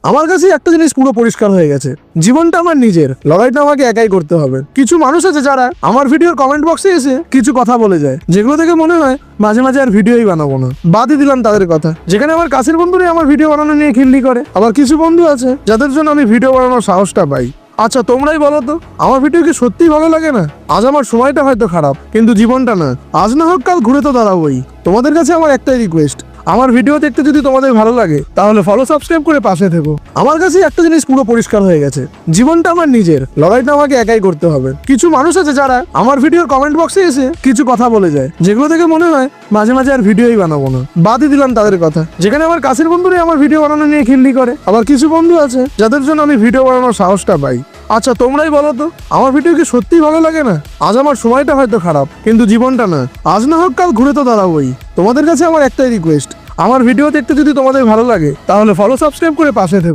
আমার কাছে একটা জিনিস পুরো পরিষ্কার হয়ে গেছে, জীবনটা আমার নিজের, লড়াইটা আমাকে একাই করতে হবে। কিছু মানুষ আছে যারা আমার ভিডিওর কমেন্ট বক্সে এসে কিছু কথা বলে যায়, যেগুলো থেকে মনে হয় মাঝে মাঝে আর ভিডিওই বানাবো না, বাদই দিলাম তাদের কথা। যেখানে আমার কাছের বন্ধুরাই আমার ভিডিও বানানো নিয়ে খিল্লি করে, আবার কিছু বন্ধু আছে যাদের জন্য আমি ভিডিও বানানোর সাহসটা পাই। আচ্ছা তোমরাই বলো তো, আমার ভিডিও কি সত্যিই ভালো লাগে না? আজ আমার সময়টা হয়তো খারাপ, কিন্তু জীবনটা না, আজ না হোক কাল ঘুরে তো দাঁড়াবোই। তোমাদের কাছে আমার একটাই রিকোয়েস্ট, আমার ভিডিও দেখতে যদি তোমাদের ভালো লাগে তাহলে ফলো সাবস্ক্রাইব করে পাশে থেকো। আমার কাছে একটা জিনিস পুরো পরিষ্কার হয়ে গেছে, জীবনটা আমার নিজের, লড়াইটা আমাকে একাই করতে হবে। কিছু মানুষ আছে যারা আমার ভিডিওর কমেন্ট বক্সে এসে কিছু কথা বলে যায়, যেগুলো থেকে মনে হয় মাঝে মাঝে আর ভিডিওই বানাবো না, বাদই দিলাম তাদের কথা। যেখানে আমার কাছের বন্ধুরাই আমার ভিডিও বানানো নিয়ে খিল্লি করে, আবার কিছু বন্ধু আছে যাদের জন্য আমি ভিডিও বানানোর সাহসটা পাই। আচ্ছা তোমরাই বলো তো, আমার ভিডিও কি সত্যিই ভালো লাগে না? আজ আমার সময়টা হয়তো খারাপ, কিন্তু জীবনটা না, আজ না হোক কাল ঘুরে তো দাঁড়াবোই। তোমাদের কাছে আমার একটাই রিকোয়েস্ট, আমার ভিডিও দেখতে যদি তোমাদের ভালো লাগে তাহলে ফলো সাবস্ক্রাইব করে পাশে থেকো।